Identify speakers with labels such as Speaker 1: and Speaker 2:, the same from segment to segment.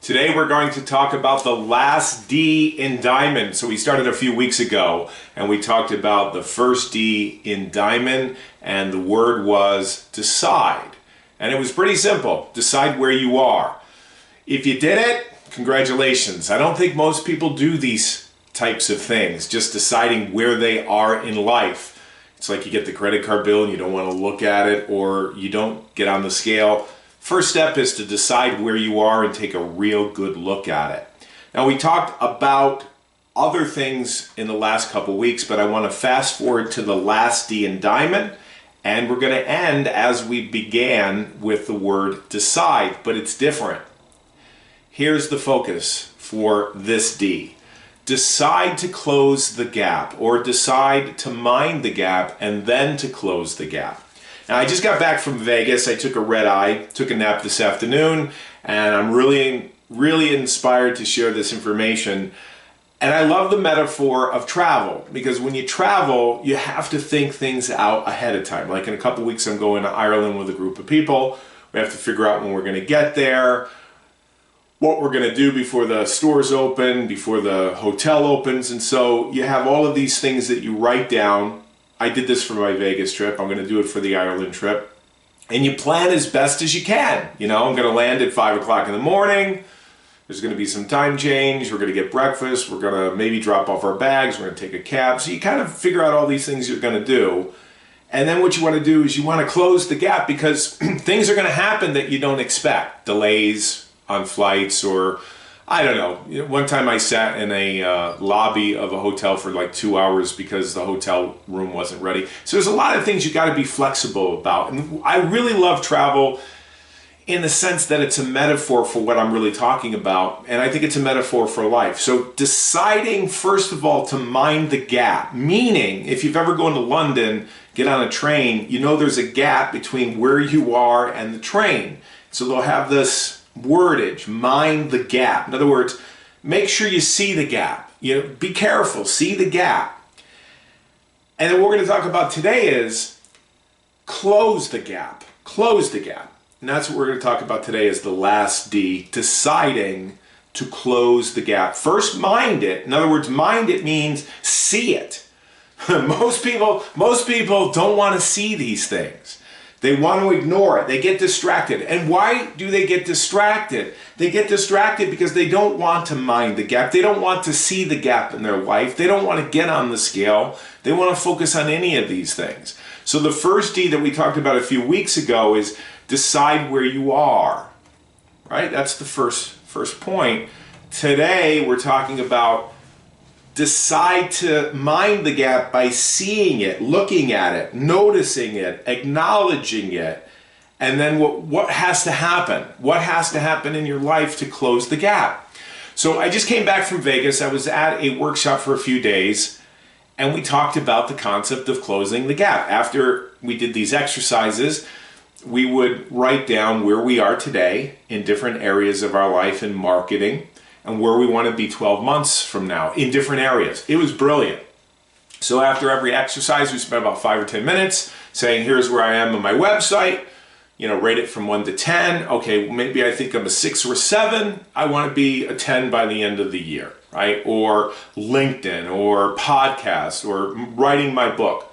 Speaker 1: Today we're going to talk about the last D in Diamond. So we started a few weeks ago and we talked about the first D in Diamond, and the word was decide. And it was pretty simple. Decide where you are. If you did it, congratulations. I don't think most people do these types of things, just deciding where they are in life. It's like you get the credit card bill and you don't want to look at it, or you don't get on the scale. First step is to decide where you are and take a real good look at it. Now, we talked about other things in the last couple weeks, but I want to fast forward to the last D in Diamond, and we're going to end as we began with the word decide, but it's different. Here's the focus for this D. Decide to close the gap, or decide to mind the gap and then to close the gap. Now, I just got back from Vegas. I took a red eye, took a nap this afternoon, and I'm really inspired to share this information. And I love the metaphor of travel, because when you travel, you have to think things out ahead of time. Like in a couple weeks, I'm going to Ireland with a group of people. We have to figure out when we're going to get there, what we're going to do before the stores open, before the hotel opens. And so you have all of these things that you write down. I did this for my Vegas trip. I'm going to do it for the Ireland trip. And you plan as best as you can. You know, I'm going to land at 5 o'clock in the morning. There's going to be some time change. We're going to get breakfast. We're going to maybe drop off our bags. We're going to take a cab. So you kind of figure out all these things you're going to do. And then what you want to do is you want to close the gap, because things are going to happen that you don't expect. Delays on flights, or I don't know. One time I sat in a lobby of a hotel for like 2 hours because the hotel room wasn't ready. So there's a lot of things you got to be flexible about. And I really love travel in the sense that it's a metaphor for what I'm really talking about. And I think it's a metaphor for life. So deciding, first of all, to mind the gap. Meaning, if you've ever gone to London, get on a train, you know there's a gap between where you are and the train. So they'll have this wordage, mind the gap. In other words, make sure you see the gap. You know, be careful, see the gap. And then what we're going to talk about today is close the gap. Close the gap. And that's what we're going to talk about today, is the last D, deciding to close the gap. First, mind it. In other words, mind it means see it. Most people don't want to see these things. They want to ignore it. They get distracted. And why do they get distracted? They get distracted because they don't want to mind the gap. They don't want to see the gap in their life. They don't want to get on the scale. They want to focus on any of these things. So the first D that we talked about a few weeks ago is decide where you are. Right? That's the first point. Today we're talking about decide to mind the gap by seeing it, looking at it, noticing it, acknowledging it, and then what has to happen? What has to happen in your life to close the gap? So I just came back from Vegas. I was at a workshop for a few days, and we talked about the concept of closing the gap. After we did these exercises, we would write down where we are today in different areas of our life in marketing, and where we want to be 12 months from now in different areas. It was brilliant. So after every exercise, we spent about 5 or 10 minutes saying, here's where I am on my website, you know, rate it from 1 to 10. Okay, maybe I think I'm a 6 or a 7. I want to be a 10 by the end of the year, right? Or LinkedIn, or podcast, or writing my book.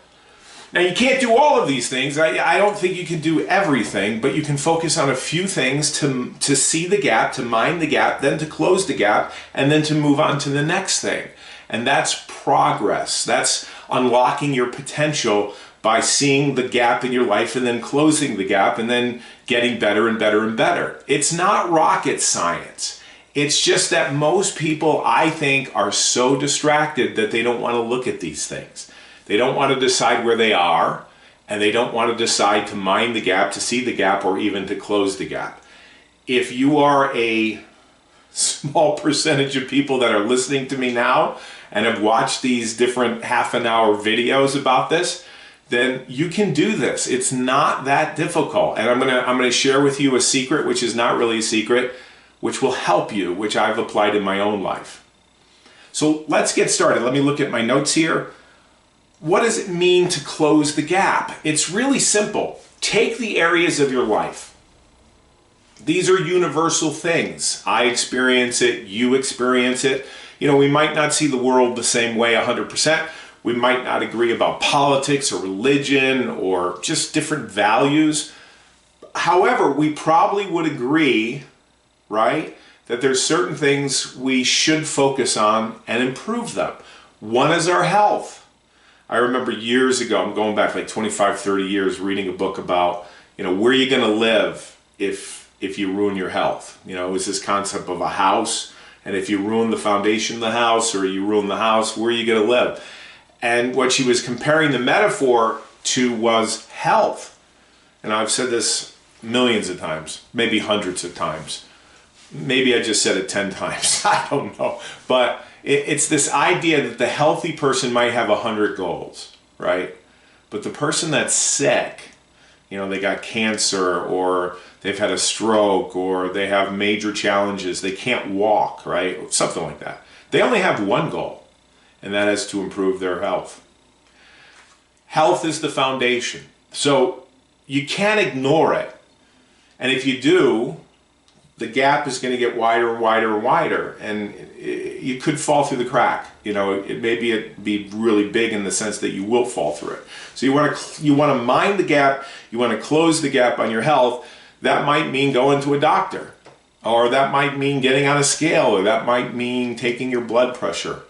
Speaker 1: Now, you can't do all of these things. I don't think you can do everything, but you can focus on a few things to see the gap, to mind the gap, then to close the gap, and then to move on to the next thing. And that's progress. That's unlocking your potential by seeing the gap in your life and then closing the gap and then getting better and better and better. It's not rocket science. It's just that most people, I think, are so distracted that they don't want to look at these things. They don't want to decide where they are, and they don't want to decide to mind the gap, to see the gap, or even to close the gap. If you are a small percentage of people that are listening to me now and have watched these different half-an-hour videos about this, then you can do this. It's not that difficult. And I'm gonna share with you a secret, which is not really a secret, which will help you, which I've applied in my own life. So let's get started. Let me look at my notes here. What does it mean to close the gap? It's really simple. Take the areas of your life These are universal things. I experience it, you experience it. You know, we might not see the world the same way 100%. We might not agree about politics or religion or just different values. However, we probably would agree, right, that there's certain things we should focus on and improve them. One is our health. I remember years ago, I'm going back like 25, 30 years, reading a book about, you know, where are you going to live if you ruin your health? You know, it was this concept of a house, and if you ruin the foundation of the house or you ruin the house, where are you going to live? And what she was comparing the metaphor to was health. And I've said this millions of times, maybe hundreds of times. Maybe I just said it 10 times. I don't know. But it's this idea that the healthy person might have 100 goals, right? But the person that's sick, you know, they got cancer or they've had a stroke or they have major challenges, they can't walk, right? Something like that. They only have one goal, and that is to improve their health. Health is the foundation. So you can't ignore it. And if you do, the gap is going to get wider and wider and wider, and you could fall through the crack. You know, it'd be really big in the sense that you will fall through it. So you want to mind the gap. You want to close the gap on your health. That might mean going to a doctor, or that might mean getting on a scale, or that might mean taking your blood pressure.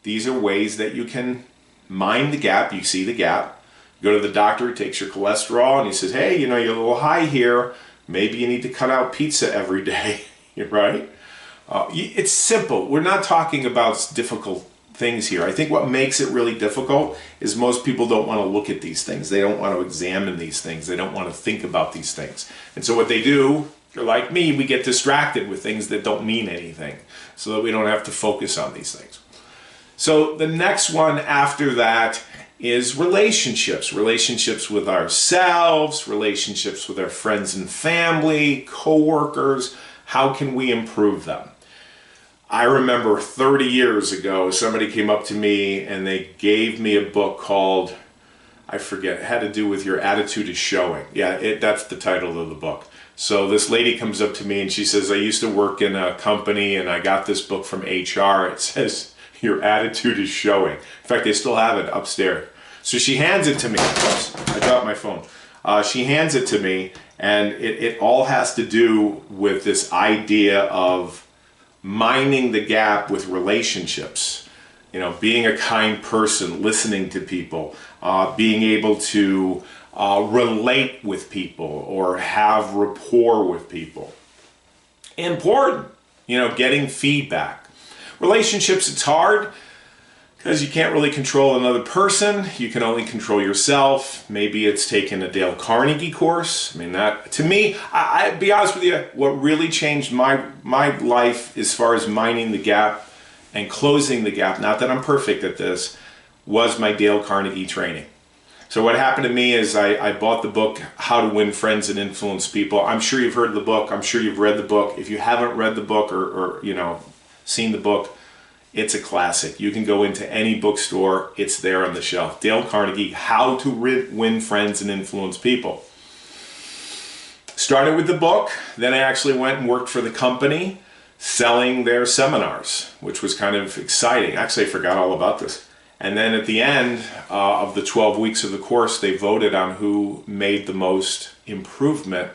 Speaker 1: These are ways that you can mind the gap. You see the gap. You go to the doctor, he takes your cholesterol, and he says, hey, you know, you're a little high here. Maybe you need to cut out pizza every day, right? It's simple. We're not talking about difficult things here. I think what makes it really difficult is most people don't want to look at these things. They don't want to examine these things. They don't want to think about these things. And so what they do, if you're like me, we get distracted with things that don't mean anything so that we don't have to focus on these things. So the next one after that is relationships. Relationships with ourselves, relationships with our friends and family, coworkers. How can we improve them? I remember 30 years ago, somebody came up to me and they gave me a book called, I forget, it had to do with your attitude is showing. Yeah, that's the title of the book. So this lady comes up to me and she says, I used to work in a company and I got this book from HR. It says, your attitude is showing. In fact, they still have it upstairs. So she hands it to me. Oops, I dropped my phone. She hands it to me, and it all has to do with this idea of minding the gap with relationships. You know, being a kind person, listening to people, being able to relate with people or have rapport with people. Important, you know, getting feedback. Relationships, it's hard because you can't really control another person. You can only control yourself. Maybe it's taking a Dale Carnegie course. I mean, that, to me, I'll be honest with you, what really changed my life as far as minding the gap and closing the gap, not that I'm perfect at this, was my Dale Carnegie training. So what happened to me is I bought the book, How to Win Friends and Influence People. I'm sure you've heard the book. I'm sure you've read the book. If you haven't read the book or you know, seen the book, it's a classic. You can go into any bookstore. It's there on the shelf. Dale Carnegie, How to Win Friends and Influence People. Started with the book. Then I actually went and worked for the company selling their seminars, which was kind of exciting. Actually, I forgot all about this. And then at the end of the 12 weeks of the course, they voted on who made the most improvement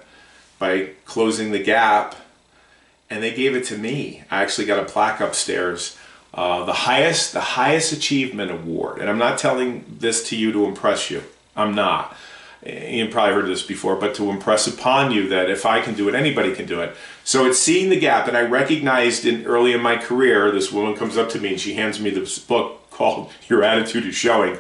Speaker 1: by closing the gap. And they gave it to me. I actually got a plaque upstairs. The highest achievement award, and I'm not telling this to you to impress you. I'm not. You've probably heard this before, but to impress upon you that if I can do it, anybody can do it. So it's seeing the gap, and I recognized early in my career, this woman comes up to me and she hands me this book called Your Attitude is Showing.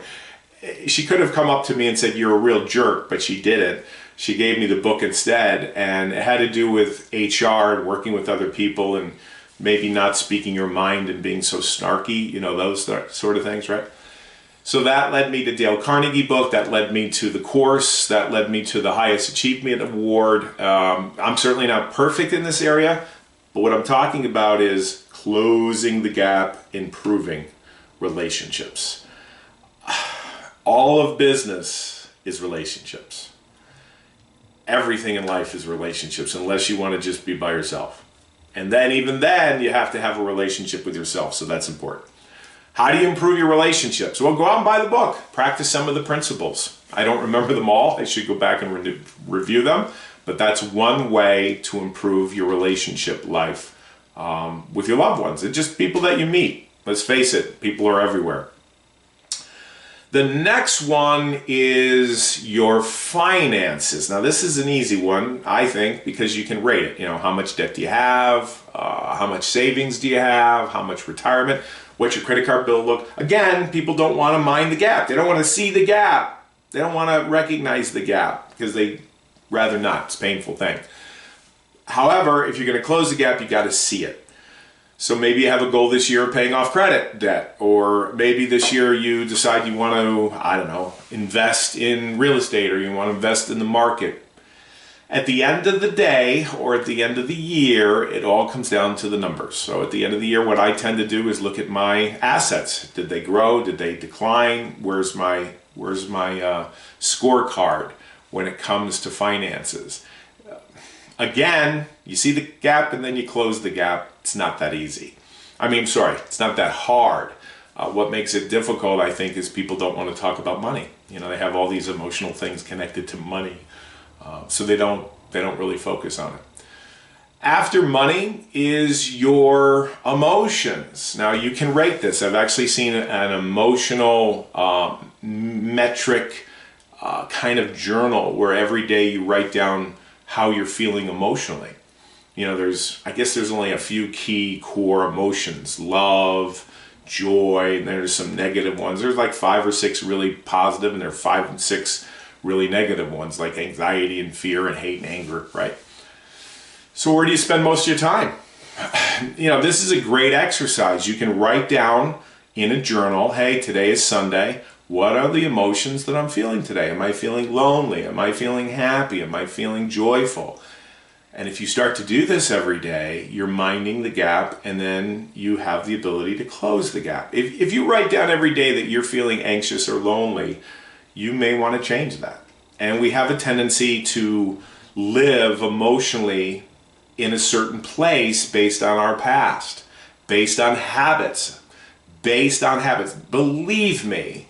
Speaker 1: She could have come up to me and said, you're a real jerk, but she didn't. She gave me the book instead, and it had to do with HR and working with other people and maybe not speaking your mind and being so snarky, you know, those sort of things, right? So that led me to Dale Carnegie book, that led me to the course, that led me to the highest achievement award. I'm certainly not perfect in this area, but what I'm talking about is closing the gap, improving relationships. All of business is relationships. everything in life is relationships, unless you want to just be by yourself. And then even then, you have to have a relationship with yourself, so that's important. How do you improve your relationships? Well, go out and buy the book. Practice some of the principles. I don't remember them all. I should go back and review them. But that's one way to improve your relationship life with your loved ones. It's just people that you meet. Let's face it, people are everywhere. The next one is your finances. Now, this is an easy one, I think, because you can rate it. You know, how much debt do you have? How much savings do you have? How much retirement? What's your credit card bill look? Again, people don't want to mind the gap. They don't want to see the gap. They don't want to recognize the gap because they rather not. It's a painful thing. However, if you're going to close the gap, you got to see it. So maybe you have a goal this year of paying off credit debt, or maybe this year you decide you want to, I don't know, invest in real estate, or you want to invest in the market. At the end of the day, or at the end of the year, it all comes down to the numbers. So at the end of the year, what I tend to do is look at my assets. Did they grow? Did they decline? Where's my scorecard when it comes to finances? Again, you see the gap and then you close the gap. It's not that easy. It's not that hard. What makes it difficult, I think, is people don't want to talk about money. You know, they have all these emotional things connected to money, so they don't really focus on it. After money is your emotions. Now, you can rate this. I've actually seen an emotional metric kind of journal where every day you write down how you're feeling emotionally. You know, I guess there's only a few key core emotions: love, joy, and there's some negative ones. There's like 5 or 6 really positive, and there are 5 and 6 really negative ones, like anxiety and fear and hate and anger, right? So where do you spend most of your time? You know, this is a great exercise. You can write down in a journal, hey, today is Sunday. What are the emotions that I'm feeling today? Am I feeling lonely? Am I feeling happy? Am I feeling joyful? And if you start to do this every day, you're minding the gap, and then you have the ability to close the gap. If you write down every day that you're feeling anxious or lonely, you may want to change that. And we have a tendency to live emotionally in a certain place based on our past, based on habits, Believe me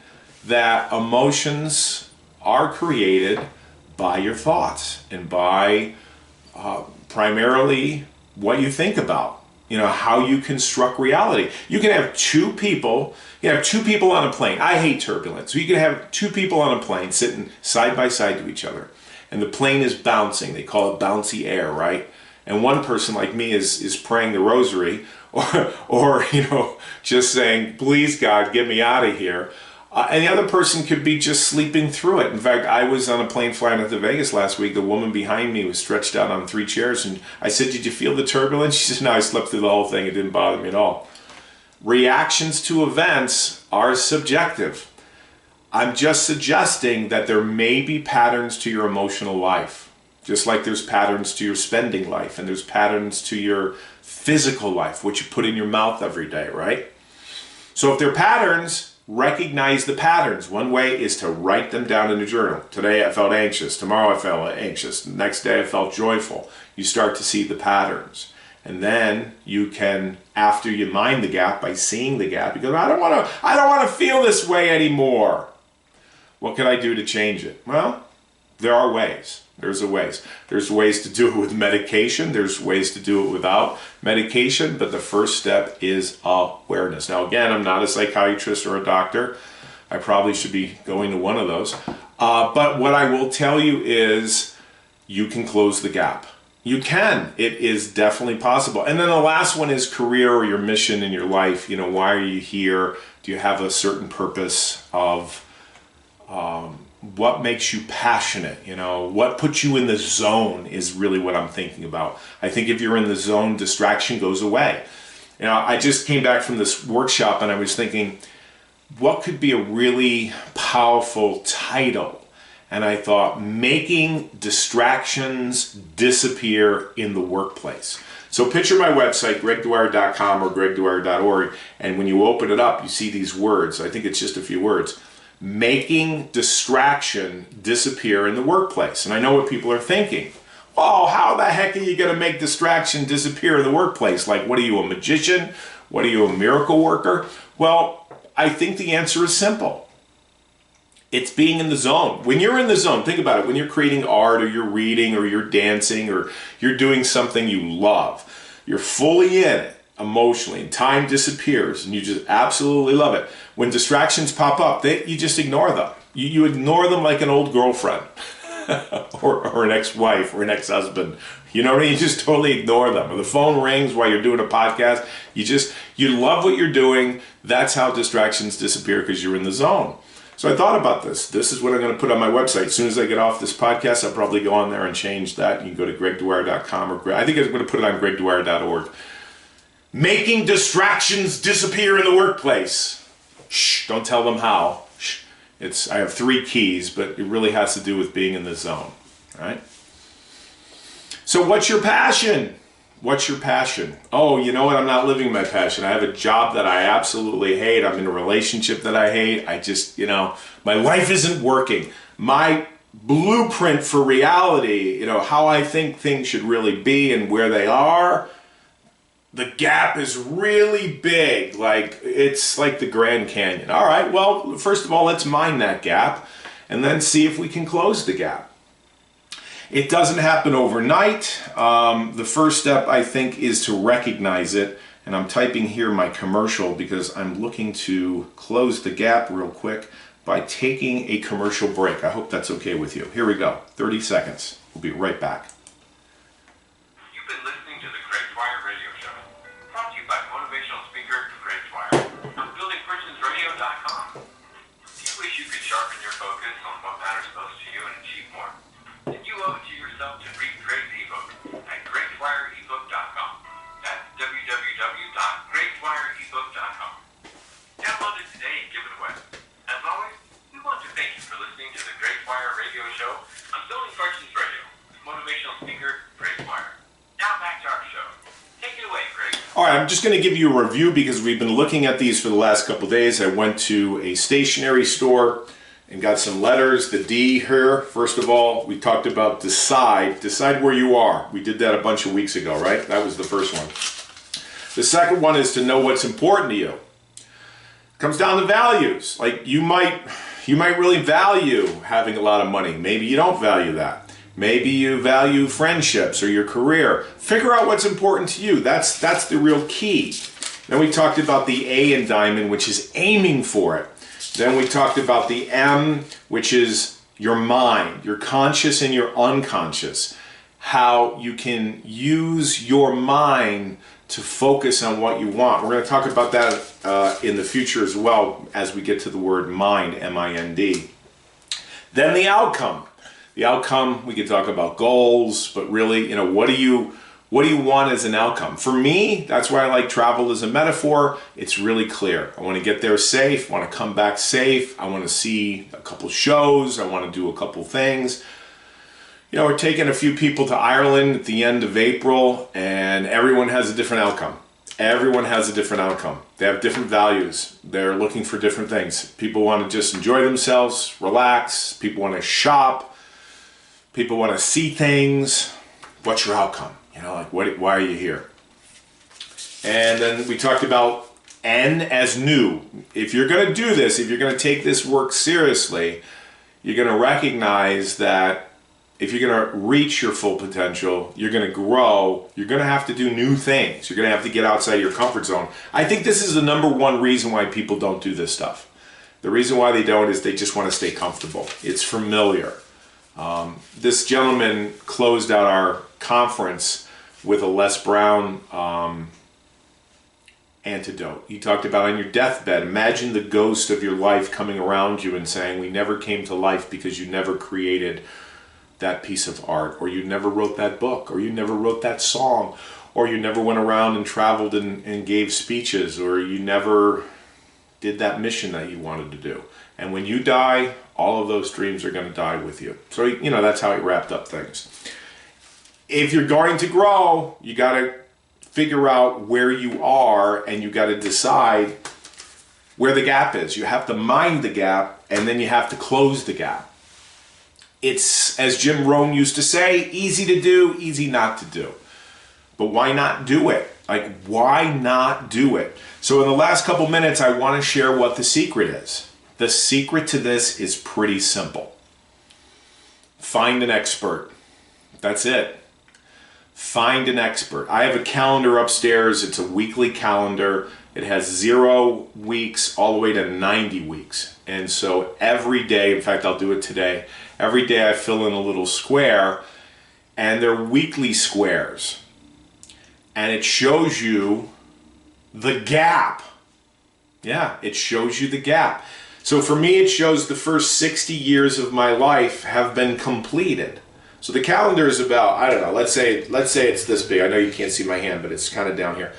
Speaker 1: that emotions are created by your thoughts and by primarily what you think about, you know, how you construct reality. You can have two people on a plane. I hate turbulence. So you can have 2 people on a plane sitting side by side to each other, and the plane is bouncing. They call it bouncy air, right? And one person like me is praying the rosary, or you know, just saying, please God, get me out of here. And the other person could be just sleeping through it. In fact, I was on a plane flying out to Vegas last week. The woman behind me was stretched out on 3 chairs, and I said, did you feel the turbulence? She said, no, I slept through the whole thing. It didn't bother me at all. Reactions to events are subjective. I'm just suggesting that there may be patterns to your emotional life, just like there's patterns to your spending life, and there's patterns to your physical life, what you put in your mouth every day, right? So if there are patterns, recognize the patterns. One way is to write them down in a journal. Today I felt anxious. Tomorrow I felt anxious. The next day I felt joyful. You start to see the patterns. And then you can, after you mind the gap by seeing the gap, you go, I don't want to feel this way anymore. What can I do to change it? Well, there are ways. There's ways to do it with medication. There's ways to do it without medication. But the first step is awareness. Now, again, I'm not a psychiatrist or a doctor. I probably should be going to one of those. But what I will tell you is you can close the gap. You can. It is definitely possible. And then the last one is career or your mission in your life. You know, why are you here? Do you have a certain purpose of what makes you passionate? You know, what puts you in the zone is really what I'm thinking about. I think if you're in the zone, distraction goes away. You know, I just came back from this workshop and I was thinking, what could be a really powerful title? And I thought, making distractions disappear in the workplace. So picture my website, gregdwyer.com or gregdwyer.org, and when you open it up, you see these words. I think it's just a few words. making distraction disappear in the workplace. And I know what people are thinking. Oh, how the heck are you going to make distraction disappear in the workplace? Like, what are you, a magician? What are you, a miracle worker? Well, I think the answer is simple. It's being in the zone. When you're in the zone, think about it. When you're creating art, or you're reading, or you're dancing, or you're doing something you love, you're fully in it emotionally, and time disappears, and you just absolutely love it. When distractions pop up, you just ignore them. You ignore them like an old girlfriend or an ex-wife or an ex-husband. You know what I mean? You just totally ignore them. Or the phone rings while you're doing a podcast. You love what you're doing. That's how distractions disappear, because you're in the zone. So I thought about this. This is what I'm going to put on my website. As soon as I get off this podcast, I'll probably go on there and change that. You can go to gregdwyer.com, or I think I'm going to put it on gregdwyer.org. Making distractions disappear in the workplace. Shh, don't tell them how. Shh. I have 3 keys, but it really has to do with being in the zone. All right? So what's your passion? What's your passion? Oh, you know what? I'm not living my passion. I have a job that I absolutely hate. I'm in a relationship that I hate. I just, my life isn't working. My blueprint for reality, how I think things should really be and where they are, the gap is really big. Like, it's like the Grand Canyon. All right, well, first of all, let's mine that gap and then see if we can close the gap. It doesn't happen overnight. The first step, I think, is to recognize it. And I'm typing here my commercial because I'm looking to close the gap real quick by taking a commercial break. I hope that's okay with you. Here we go, 30 seconds. We'll be right back.
Speaker 2: You've been listening to the Greg Dwyer Radio Show, brought to you by motivational speaker Greg Dwyer on buildingpersonsradio.com. Do you wish you could sharpen your focus on what matters most to you and achieve more? Then you owe it to yourself to read Greg's ebook at gregdwyerebook.com. That's www.gregdwyerebook.com. Download it today and give it away. As always, we want to thank you for listening to the Greg Dwyer Radio Show on Building Persons Radio with motivational speaker Greg Dwyer. Now back to our show. Take it away, Greg.
Speaker 1: All right, I'm just going to give you a review because we've been looking at these for the last couple of days. I went to a stationery store and got some letters. The D here, first of all, we talked about decide where you are. We did that a bunch of weeks ago, right? That was the first one. The second one is to know what's important to you. It comes down to values. Like, you might really value having a lot of money. Maybe you don't value that. Maybe you value friendships or your career. Figure out what's important to you. That's the real key. Then we talked about the A in diamond, which is aiming for it. Then we talked about the M, which is your mind, your conscious and your unconscious. How you can use your mind to focus on what you want. We're going to talk about that in the future as well as we get to the word mind, M-I-N-D. Then the outcome. The outcome, we could talk about goals, but really, what do you want as an outcome? For me, that's why I like travel as a metaphor. It's really clear. I want to get there safe, I want to come back safe, I want to see a couple shows, I want to do a couple things. We're taking a few people to Ireland at the end of April, and everyone has a different outcome. Everyone has a different outcome. They have different values. They're looking for different things. People want to just enjoy themselves, relax. People want to shop. People want to see things. What's your outcome? Why are you here? And then we talked about N as new. If you're going to do this, if you're going to take this work seriously, you're going to recognize that if you're going to reach your full potential, you're going to grow, you're going to have to do new things. You're going to have to get outside your comfort zone. I think this is the number one reason why people don't do this stuff. The reason why they don't is they just want to stay comfortable. It's familiar. This gentleman closed out our conference with a Les Brown antidote. He talked about on your deathbed, imagine the ghost of your life coming around you and saying, we never came to life because you never created that piece of art, or you never wrote that book, or you never wrote that song, or you never went around and traveled and gave speeches, or you never did that mission that you wanted to do. And when you die, all of those dreams are going to die with you. So, that's how he wrapped up things. If you're going to grow, you got to figure out where you are, and you got to decide where the gap is. You have to mind the gap and then you have to close the gap. It's, as Jim Rohn used to say, easy to do, easy not to do. But why not do it? Like, why not do it? So in the last couple minutes, I want to share what the secret is. The secret to this is pretty simple. Find an expert. That's it. Find an expert. I have a calendar upstairs. It's a weekly calendar. It has 0 weeks all the way to 90 weeks. And so every day, in fact, I'll do it today, every day I fill in a little square, and they're weekly squares. And it shows you the gap. Yeah, it shows you the gap. So for me, it shows the first 60 years of my life have been completed. So the calendar is about, I don't know, let's say it's this big. I know you can't see my hand, but it's kind of down here.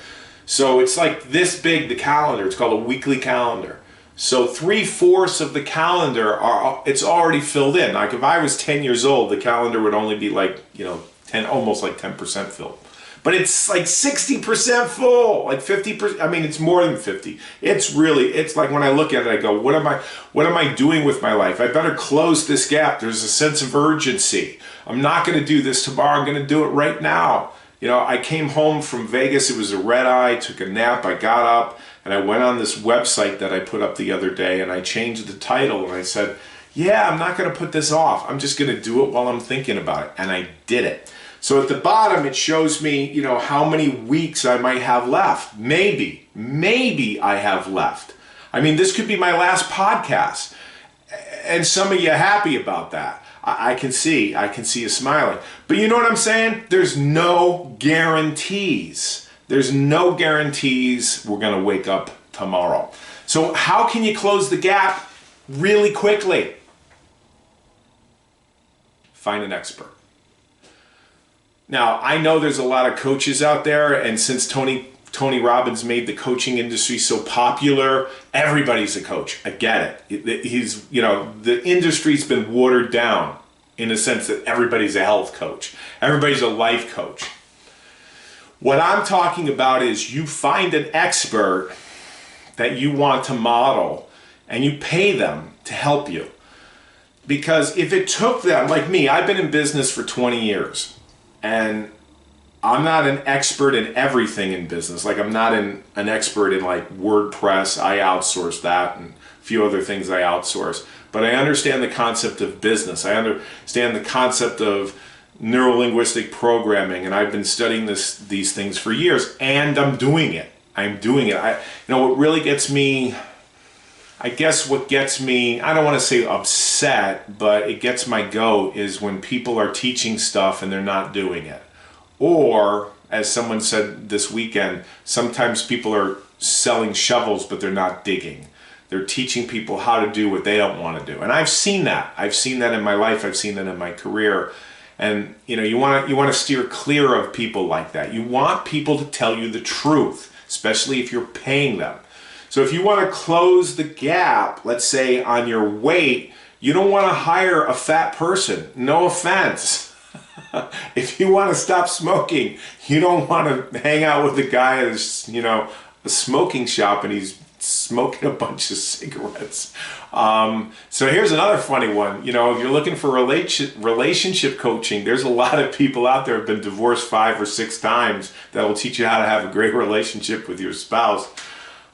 Speaker 1: So it's like this big, the calendar. It's called a weekly calendar. So 3/4 of the calendar it's already filled in. Like if I was 10 years old, the calendar would only be like, 10, almost like 10% filled. But it's like 60% full, like 50%. I mean, it's more than 50. It's like when I look at it, I go, what am I doing with my life? I better close this gap. There's a sense of urgency. I'm not going to do this tomorrow. I'm going to do it right now. I came home from Vegas. It was a red eye, took a nap. I got up and I went on this website that I put up the other day, and I changed the title, and I said, yeah, I'm not going to put this off. I'm just going to do it while I'm thinking about it. And I did it. So at the bottom, it shows me, how many weeks I might have left. Maybe I have left. I mean, this could be my last podcast. And some of you are happy about that. I can see you smiling. But you know what I'm saying? There's no guarantees. There's no guarantees we're going to wake up tomorrow. So how can you close the gap really quickly? Find an expert. Now, I know there's a lot of coaches out there, and since Tony Robbins made the coaching industry so popular, everybody's a coach. I get it. He's, the industry's been watered down in a sense that everybody's a health coach. Everybody's a life coach. What I'm talking about is you find an expert that you want to model, and you pay them to help you. Because if it took them, like me, I've been in business for 20 years. And I'm not an expert in everything in business. Like I'm not an expert in like WordPress. I outsource that, and a few other things I outsource. But I understand the concept of business. I understand the concept of neuro-linguistic programming, and I've been studying these things for years, and I'm doing it. What really gets me, I guess what gets me, I don't want to say upset, but it gets my goat is when people are teaching stuff and they're not doing it. Or, as someone said this weekend, sometimes people are selling shovels, but they're not digging. They're teaching people how to do what they don't want to do. And I've seen that. I've seen that in my life. I've seen that in my career. And you want to steer clear of people like that. You want people to tell you the truth, especially if you're paying them. So if you want to close the gap, let's say on your weight, you don't want to hire a fat person. No offense. If you want to stop smoking, you don't want to hang out with a guy at a smoking shop and he's smoking a bunch of cigarettes. So here's another funny one. If you're looking for relationship coaching, there's a lot of people out there who have been divorced 5 or 6 times that will teach you how to have a great relationship with your spouse.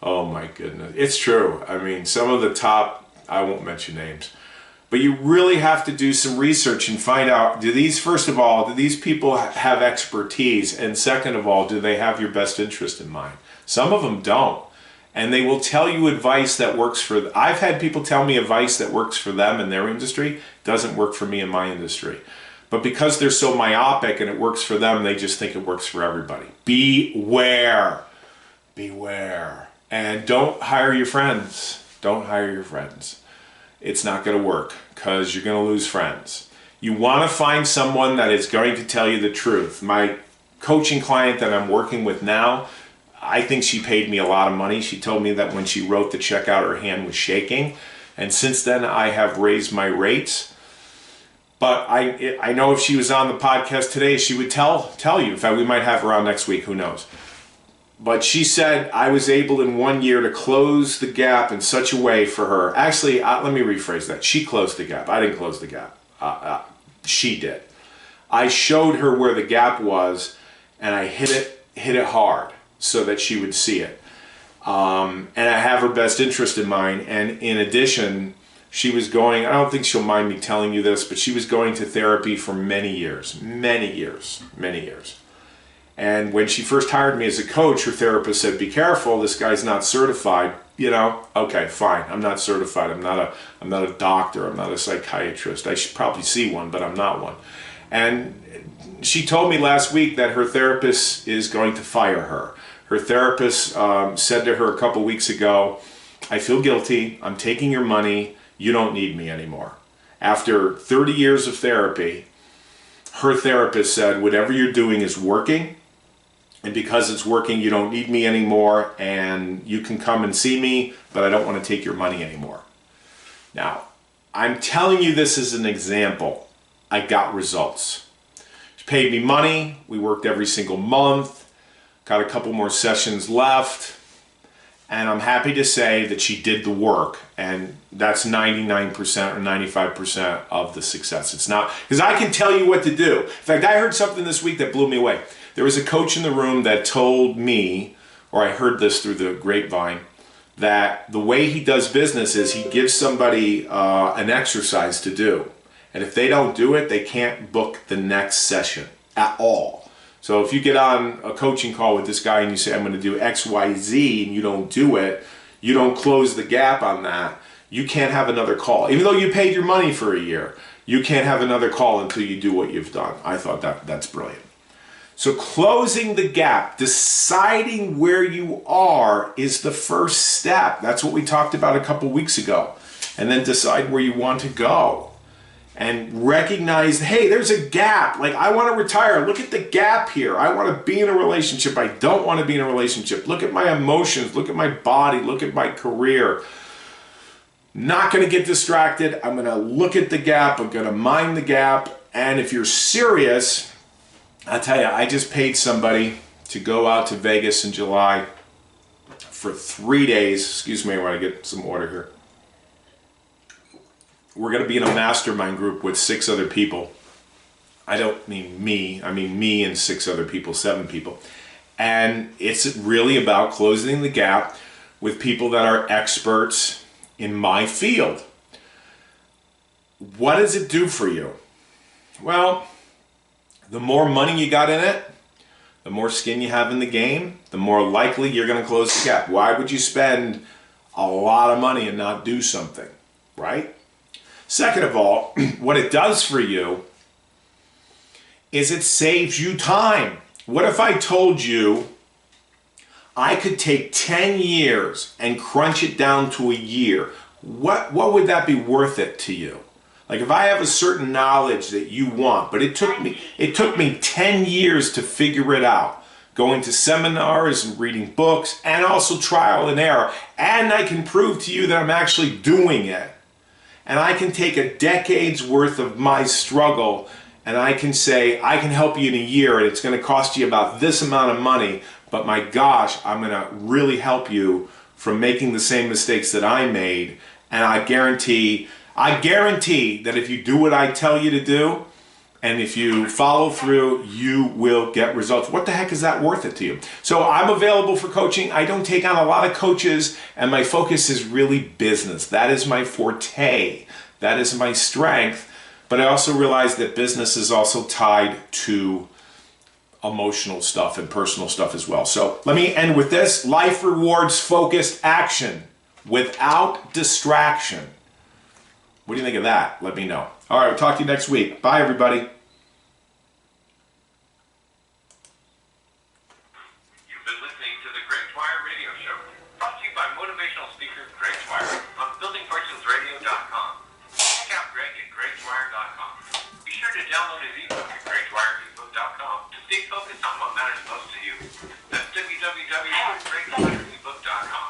Speaker 1: Oh my goodness. It's true. I mean, some of the top, I won't mention names, but you really have to do some research and find out, first of all, do these people have expertise? And second of all, do they have your best interest in mind? Some of them don't. And they will tell you advice that works for them. I've had people tell me advice that works for them in their industry, doesn't work for me in my industry. But because they're so myopic and it works for them, they just think it works for everybody. Beware. Beware. And don't hire your friends. Don't hire your friends. It's not going to work because you're going to lose friends. You want to find someone that is going to tell you the truth. My coaching client that I'm working with now, I think she paid me a lot of money. She told me that when she wrote the check out, her hand was shaking. And since then, I have raised my rates. But I know if she was on the podcast today, she would tell you. In fact, we might have her on next week. Who knows? But she said I was able in 1 year to close the gap in such a way for her. Actually, let me rephrase that. She closed the gap. I didn't close the gap. She did. I showed her where the gap was, and I hit it hard so that she would see it. And I have her best interest in mind. And in addition, she was going, I don't think she'll mind me telling you this, but she was going to therapy for many years. And when she first hired me as a coach, her therapist said, be careful, this guy's not certified. You know, okay, fine, I'm not certified. I'm not a doctor. I'm not a psychiatrist. I should probably see one, but I'm not one. And she told me last week that her therapist is going to fire her. Her therapist said to her a couple weeks ago, I feel guilty. I'm taking your money. You don't need me anymore. After 30 years of therapy, her therapist said, whatever you're doing is working. And because it's working, you don't need me anymore, and you can come and see me, but I don't want to take your money anymore. Now, I'm telling you this as an example. I got results. She paid me money. We worked every single month. Got a couple more sessions left. And I'm happy to say that she did the work, and that's 99% or 95% of the success. It's not, because I can tell you what to do. In fact, I heard something this week that blew me away. There was a coach in the room that told me, or I heard this through the grapevine, that the way he does business is he gives somebody an exercise to do. And if they don't do it, they can't book the next session at all. So if you get on a coaching call with this guy and you say, I'm going to do X, Y, Z, and you don't do it, you don't close the gap on that, you can't have another call. Even though you paid your money for a year, you can't have another call until you do what you've done. I thought that's brilliant. So closing the gap, deciding where you are is the first step. That's what we talked about a couple weeks ago. And then decide where you want to go. And recognize, hey, there's a gap. Like, I want to retire. Look at the gap here. I want to be in a relationship. I don't want to be in a relationship. Look at my emotions. Look at my body. Look at my career. Not going to get distracted. I'm going to look at the gap. I'm going to mind the gap. And if you're serious, I'll tell you, I just paid somebody to go out to Vegas in July for 3 days. Excuse me, I want to get some water here. We're going to be in a mastermind group with 6 other people. I don't mean me. I mean me and 6 other people, 7 people. And it's really about closing the gap with people that are experts in my field. What does it do for you? Well, the more money you got in it, the more skin you have in the game, the more likely you're going to close the gap. Why would you spend a lot of money and not do something, right? Second of all, what it does for you is it saves you time. What if I told you I could take 10 years and crunch it down to a year? What would that be worth it to you? Like, if I have a certain knowledge that you want, but it took me 10 years to figure it out, going to seminars and reading books and also trial and error, and I can prove to you that I'm actually doing it. And I can take a decade's worth of my struggle and I can say, I can help you in a year and it's going to cost you about this amount of money, but my gosh, I'm going to really help you from making the same mistakes that I made. And I guarantee that if you do what I tell you to do, and if you follow through, you will get results. What the heck is that worth it to you? So I'm available for coaching. I don't take on a lot of coaches, and my focus is really business. That is my forte. That is my strength. But I also realize that business is also tied to emotional stuff and personal stuff as well. So let me end with this. Life rewards focused action without distraction. What do you think of that? Let me know. All right, we'll talk to you next week. Bye, everybody.
Speaker 2: You've been listening to the Great Dwyer Radio Show, brought to you by motivational speaker Greg Dwyer on buildingfortunesradio.com. Check out Greg at greatdwyer.com. Be sure to download his ebook at greatdwyerebook.com to stay focused on what matters most to you. That's www.greatdwyerebook.com.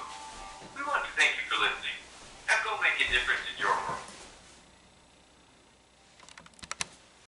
Speaker 2: We want to thank you for listening. Now go make a difference in your world.